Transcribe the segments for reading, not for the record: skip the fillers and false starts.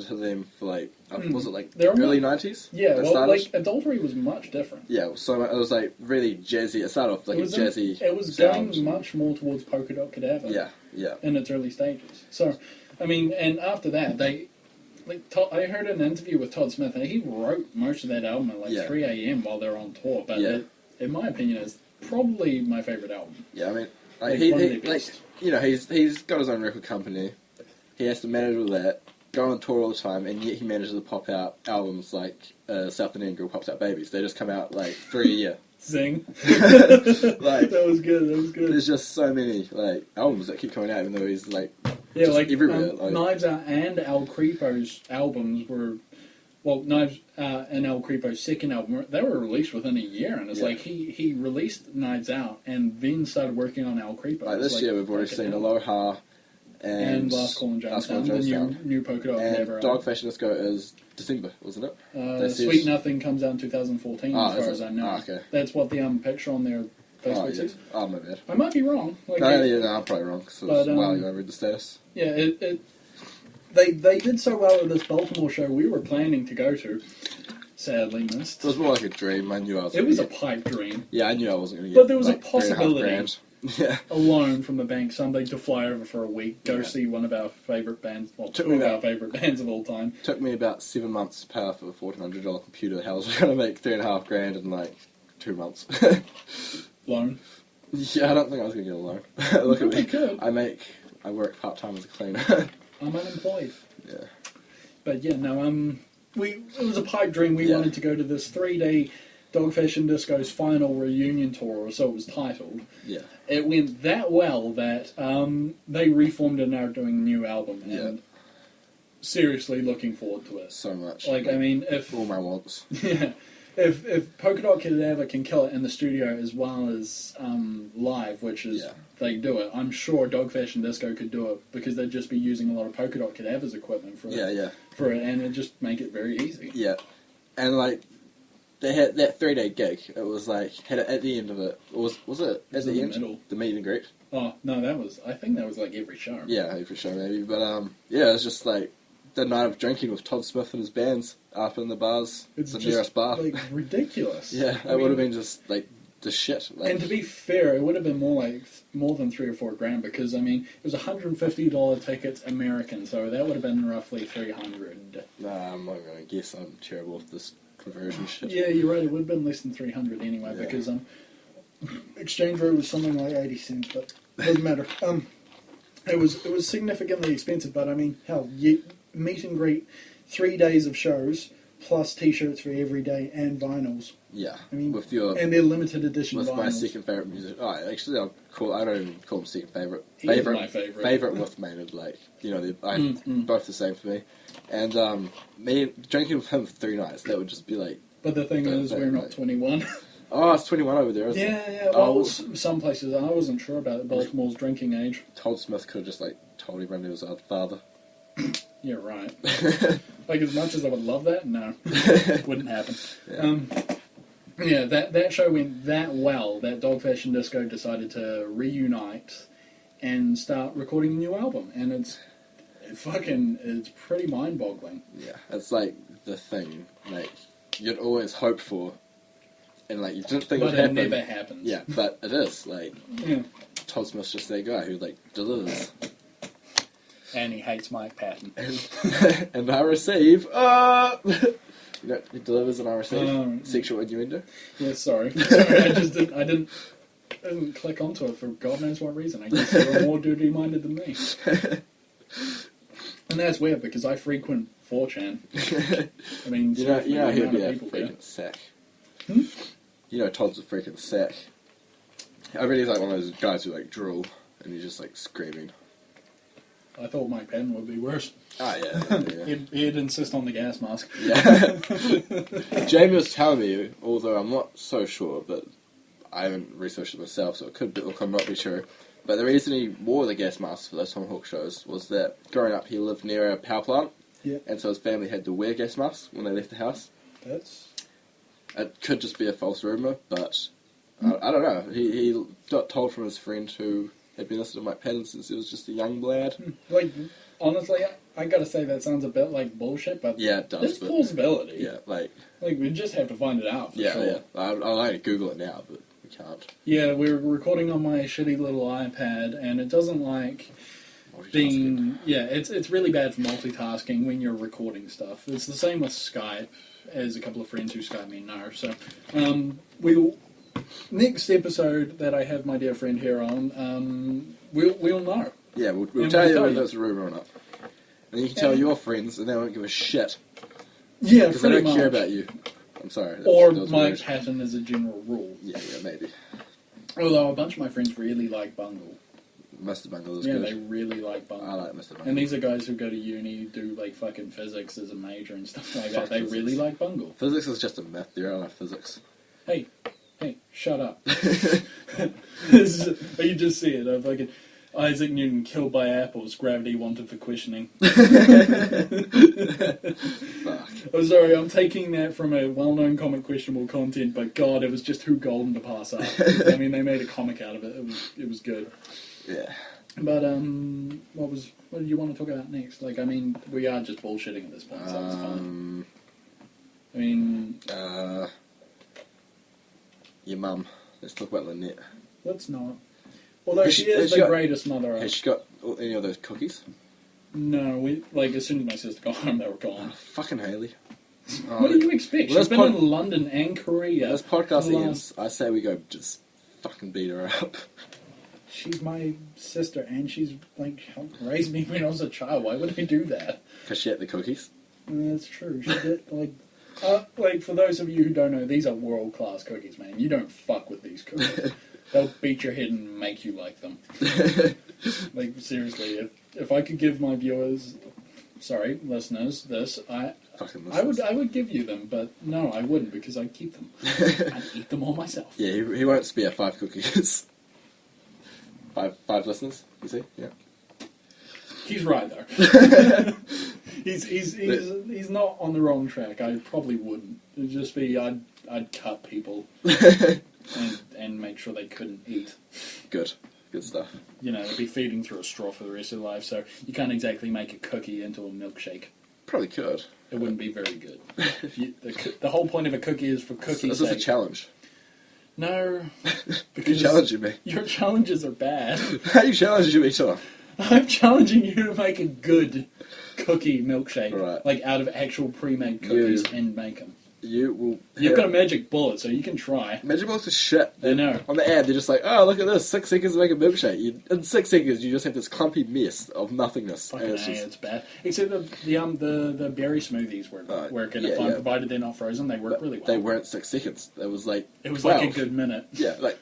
happened to them for like, was it like They're early 90s? Yeah, They well, started? like, Adultery was much different. Yeah, so it was like really jazzy. It started off like a jazzy It was sound. going much more towards Polka Dot Cadaver. Yeah. In its early stages. So, I mean, and after that, I heard an interview with Todd Smith, and he wrote most of that album at like 3 a.m. while they were on tour. But it, in my opinion, is probably my favorite album. Yeah, I mean, he's got his own record company. He has to manage all that, go on tour all the time, and yet he manages to pop out albums like South Indian Girl pops out Babies. They just come out like 3 a year. Zing. Like, that was good. There's just so many like albums that keep coming out, even though he's like everywhere. like, Knives Out and El Creepo's albums were, Knives and El Creepo's second album, they were released within a year, and it's like he released Knives Out and then started working on El Creepo. Like this year, we've already seen Aloha. And Last Call in Jonestown, the new Polka Dot Cadaver. And Dog Fashion Disco is December, wasn't it? Sweet Nothing comes out in 2014, as far as I know. Okay. That's what the picture on their Facebook says. Oh, my bad. I might be wrong. I'm probably wrong, because it was a while ago I read the status. Yeah, they did so well at this Baltimore show we were planning to go to. Sadly missed. It was more like a dream. I knew I was. It was a pipe dream. Yeah, I knew I wasn't going to get. But there was a possibility. Yeah. A loan from the bank someday to fly over for a week, go see one of our favourite bands, two of our favourite bands of all time. Took me about 7 months to pay off a $1,400 computer. How was I going to make $3,500 in like 2 months? Loan? Yeah, I don't think I was going to get a loan. Look at me. Could. I work part time as a cleaner. I'm unemployed. Yeah. But yeah, no, it was a pipe dream. We wanted to go to this 3-day Dog Fashion Disco's final reunion tour, or so it was titled. Yeah. It went that well that they reformed and are doing a new album, and seriously looking forward to it. So much. I mean, if all my wants. Yeah, if Polka Dot Cadaver can kill it in the studio as well as live, which is they do it, I'm sure Dog Fashion Disco could do it, because they'd just be using a lot of Polka Dot Cadaver's equipment for it, and it'd just make it very easy. Yeah, and like. They had that 3-day gig. It was like at the end of it. Was it at the end? Middle. The meet and greet. Oh no, I think that was like every show. Yeah, every show maybe. But it was just like the night of drinking with Todd Smith and his bands up in the bars. It's the nearest bar. Like ridiculous. Yeah, it would have been just like the shit. Like, and to be fair, it would have been more than $3 or $4 because I mean it was $150 tickets American, so that would have been roughly $300. Nah, I'm not gonna guess. I'm terrible with this conversion shit. Yeah, you're right. It would have been less than $300 anyway because exchange rate was something like 80 cents, but it doesn't matter. It was significantly expensive, but I mean, hell, meet and greet, 3 days of shows plus T-shirts for every day and vinyls. Yeah, I mean, and they're limited edition with vinyls. my second favorite music. Oh, actually, I don't even call him second favorite. He's my favorite. Favorite with Maynard, like they're both the same for me. And me drinking with him for 3 nights, that would just be like. But the thing is, we're not 21. Oh, it's 21 over there, isn't it? Yeah. Well, some places I wasn't sure about it. Baltimore's drinking age. Todd Smith could have just told everyone he was our father. Yeah, right. Like as much as I would love that, no, wouldn't happen. Yeah. That show went that well that Dog Fashion Disco decided to reunite and start recording a new album, and it's pretty mind-boggling. Yeah, it's like the thing you'd always hope for, and you didn't think it would happen. But it never happens. Yeah, but it is Todd Smith's just that guy who delivers. And he hates Mike Patton. And I receive. He delivers and I receive sexual innuendo. Yeah, sorry. I just didn't click onto it for God knows what reason. I guess you're more duty-minded than me. And that's weird because I frequent 4chan. I mean, he'd be a freaking sack. Todd's a freaking sack. I really like one of those guys who drool and he's just screaming. I thought Mike Patton would be worse. Oh, yeah. He'd insist on the gas mask. Yeah. Jamie was telling me, although I'm not so sure, but I haven't researched it myself, so it could not be true. But the reason he wore the gas mask for those Tom Hawk shows was that growing up he lived near a power plant, and so his family had to wear gas masks when they left the house. It could just be a false rumour, but I don't know. He got told from his friend who had been listening to Mike Patton since he was just a young lad. Honestly, I gotta say that sounds a bit like bullshit, but Yeah, it does. there's But, plausibility. yeah, like we just have to find it out. For yeah, sure. yeah. I like to Google it now, but we can't. Yeah, we're recording on my shitty little iPad, and it doesn't like being. Yeah, it's really bad for multitasking when you're recording stuff. It's the same with Skype, as a couple of friends who Skype me know. So, we'll next episode that I have my dear friend here on, we'll know. Yeah, we'll tell you whether it's a rumor or not. And you can tell your friends, and they won't give a shit. Yeah, because they pretty don't much. care about you. I'm sorry. Or that was my weird. pattern as a general rule. Yeah, maybe. Although a bunch of my friends really like Bungle. Mr. Bungle is Yeah, good. they really like Bungle. I like Mr. Bungle. And these are guys who go to uni, do like fucking physics as a major and stuff like that. Fuck They physics. really like Bungle. Physics is just a myth. There are no physics. Hey, shut up. You just see it. I'm fucking Isaac Newton killed by apples. Gravity wanted for questioning. Fuck. Oh, sorry, I'm taking that from a well-known comic questionable content, but God, it was just too golden to pass up. I mean, they made a comic out of it. It was good. Yeah. But what did you want to talk about next? Like, I mean, we are just bullshitting at this point, so it's fine. I mean, your mum. Let's talk about Lynette. let's not. Although Has she she- is has the she got- greatest mother. Has she got any of those cookies? No, as soon as my sister got home, they were gone. Fucking Haley. What do you expect? well, She's been in London and Korea. This podcast for the ends. I say we go just fucking beat her up. She's my sister, and she's like helped raise me when I was a child. Why would I do that? Because she ate the cookies. That's true. She did like for those of you who don't know, these are world class cookies, man. You don't fuck with these cookies. They'll beat your head and make you like them. Like seriously, if I could give my viewers, listeners, this, Fucking I would give you them, but no, I wouldn't because I'd keep them. I'd eat them all myself. Yeah, he won't spare 5 cookies. five listeners, you see? Yeah. He's right though. he's not on the wrong track. I probably wouldn't. It'd just be I'd cut people and make sure they couldn't eat. Good stuff. You know, they'd be feeding through a straw for the rest of their life, so you can't exactly make a cookie into a milkshake. Probably could. It wouldn't be very good. The whole point of a cookie is for cookies' This is a sake. challenge. No, You're because challenging me. your challenges are bad. How are you challenging me, Tom? I'm challenging you to make a good cookie milkshake, Right. like out of actual pre-made cookies, and make them. You will... You've got a magic bullet, so you can try. Magic bullets are shit. I know. On the ad, they're just like, oh, look at this, 6 seconds to make a milkshake. In 6 seconds, you just have this clumpy mess of nothingness. Fucking And A, it's just... it's bad. Except the berry smoothies work and yeah, fine, yeah. provided they're not frozen, they work really well. They weren't 6 seconds. It was like It was 12. like a good minute. Yeah, like...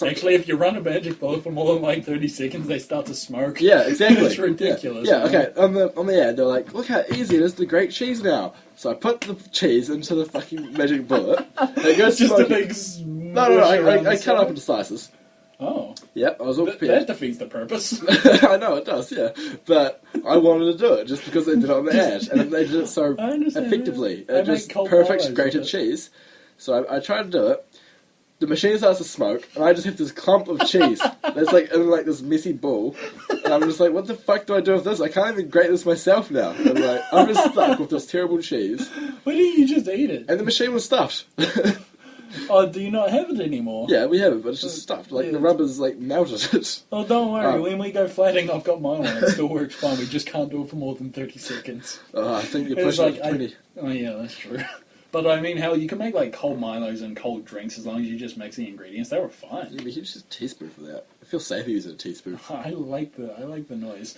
Actually, if you run a magic bullet for more than like 30 seconds, they start to smoke. Yeah, exactly. It's ridiculous. Yeah, man. okay. On the ad, they're like, look how easy it is to grate cheese now. So I put the cheese into the fucking magic bullet. It goes Just a smoking. big No, I cut it up into slices. Oh. Yep, I was all That prepared. defeats the purpose. I know, it does, yeah. But I wanted to do it just because they did it on the ad. And they did it so I understand. effectively. They Just make cold perfect Milos grated with it. cheese. So I tried to do it. The machine starts to smoke, and I just have this clump of cheese that's like in like this messy ball, and I'm just like, what the fuck do I do with this? I can't even grate this myself now. I'm just stuck with this terrible cheese, Why didn't you just eat it? and the machine was stuffed. Oh, do you not have it anymore? Yeah, we have it, but it's just stuffed. Like Yeah. the rubber's like melted it. Oh, don't worry. Oh. When we go flatting, I've got mine on. It still works fine. We just can't do it for more than 30 seconds. Oh, I think you're It was pushing like, it to 20. oh, yeah, that's true. But I mean, hell, you can make like cold Milos and cold drinks as long as you just mix the ingredients. They were fine. Yeah, but you use a teaspoon for that. I feel safer using a teaspoon. I like the noise.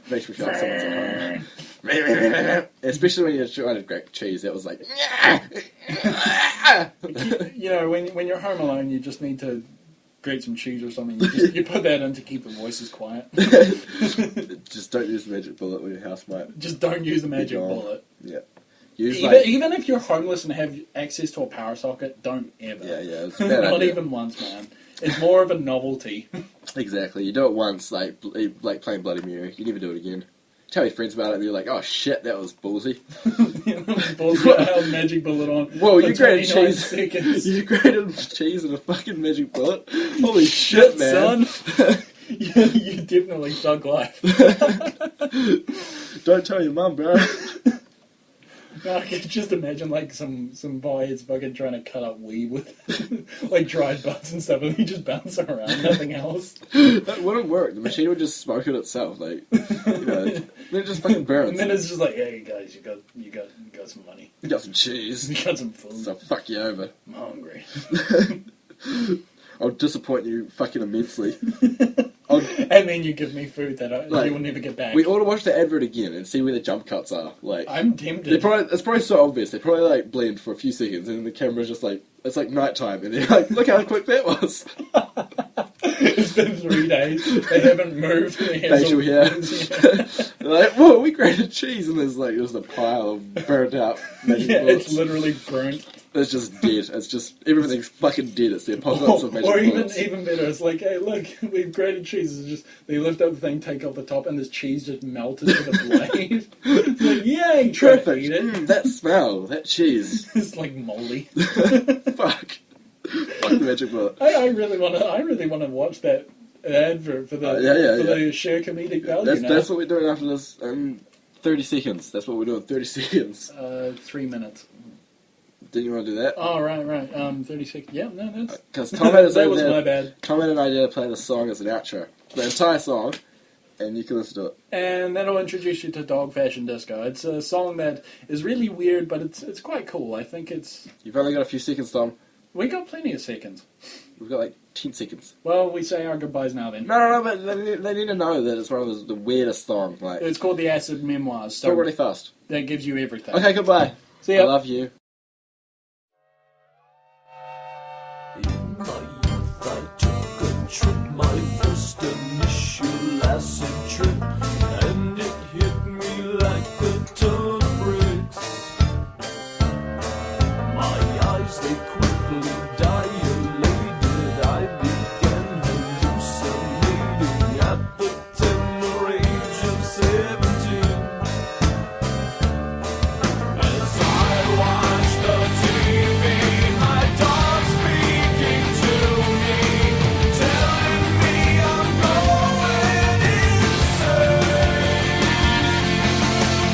Makes me feel like someone's at home. Especially when you're trying to grate cheese, that was like... You know, when you're home alone, you just need to grate some cheese or something. You put that in to keep the voices quiet. Just don't use the magic bullet when your house might... Just don't use the magic gone. bullet. Yeah. Use like... Even if you're homeless and have access to a power socket, don't ever. Yeah, it's a bad Not idea. even once, man. It's more of a novelty. Exactly. You do it once, like playing Bloody Mary. You never do it again. Tell your friends about it, and you're like, oh shit, that was ballsy. Bullshit, I held magic bullet on. Whoa, for you grated 29 cheese. Seconds. You grated cheese in a fucking magic bullet? Holy shit, man. son. Yeah, you definitely thug life. Don't tell your mum, bro. No, I can just imagine like some boy is fucking trying to cut up weed with like dried buds and stuff, and he just bouncing around, nothing else. That wouldn't work. The machine would just smoke it itself, like then it just fucking burns. And then it's just like, hey guys, you got some money, You got some cheese. you got some food. So fuck you over. I'm hungry. I'll disappoint you fucking immensely. And then you give me food that you will never get back. We ought to watch the advert again and see where the jump cuts are. Like, I'm tempted. it's probably so obvious. They probably like blend for a few seconds, and then the camera's just like it's like nighttime, and they're like, look how quick that was. It's been 3 days. They haven't moved. Facial hair. They're like, whoa, we grated cheese, and there's like just a pile of burnt out. Yeah, it's literally burnt. It's just dead. It's just everything's fucking dead. It's the apocalypse of magic Or bullets. even better, it's like, hey, look, we've grated cheese. It's just they lift up the thing, take off the top, and this cheese just melted to the blade. It's like, yay, try to Perfect. eat it. That smell, that cheese. It's like moldy. Fuck. Fuck the magic bullet. I really want to watch that advert for the the sheer comedic value. That's what we're doing after this. 30 seconds. That's what we're doing. 30 seconds. 3 minutes. Didn't you want to do that? Oh, right. 30 seconds. Yeah, no, that's... Because Tom had that was my bad. Tom had an idea to play the song as an outro. The entire song, and you can listen to it. And that'll introduce you to Dog Fashion Disco. It's a song that is really weird, but it's quite cool. I think it's... You've only got a few seconds, Tom. We got plenty of seconds. We've got like 10 seconds. Well, we say our goodbyes now then. No, but they need to know that it's one of the weirdest songs. Like, It's called The Acid Memoirs. So talk really fast. that gives you everything. Okay, goodbye. See ya. I love you. In my youth I took a trip, my first initial acid trip, and it hit me like a ton of bricks. My eyes, they quickly dilated, I began hallucinating at the tender age of 17. As I watched the TV, my dog speaking to me, telling me I'm going insane.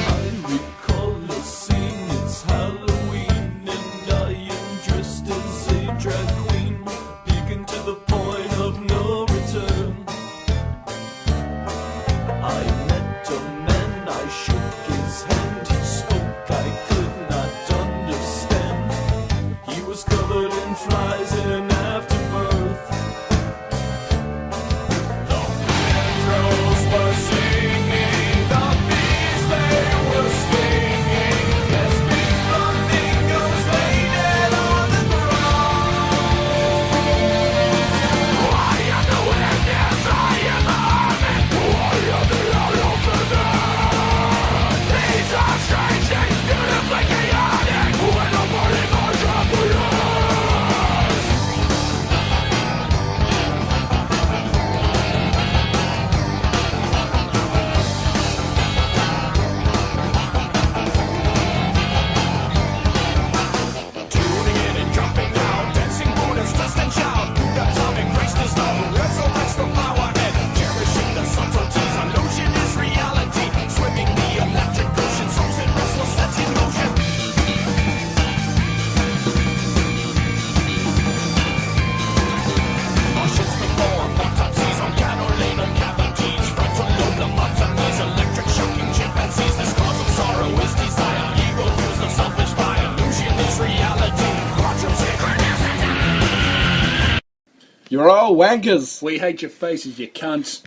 I recall a scene, it's Halloween, and I am dressed as a drag queen, peeking to the point of no return. I met a man, I shook his hand, he spoke, I could not understand. He was covered in flies and afterbirth. The mandrills were singing, the bees they were stinging, as big flamingos lay dead on the ground. I am the witness, I am the army, I am the out of the dead. These are strange things, beautifully chaotic, when nobody knows how to use. Tuning in and jumping out, dancing Buddhas, twist and shout. Buddha's loving grace to snow, resurrects the power and cherishing the subtleties. Illusion is reality, swimming the electric ocean, souls in restless sets in motion. Oceans before, autopsies on Catalina cavities, frontal lobe lobotomies, electric shocking chimpanzees. This cause of sorrow is desire, ego fuels the selfish fire. Illusion is reality, quantum synchronicity. You're all wankers. We hate your faces, you cunts.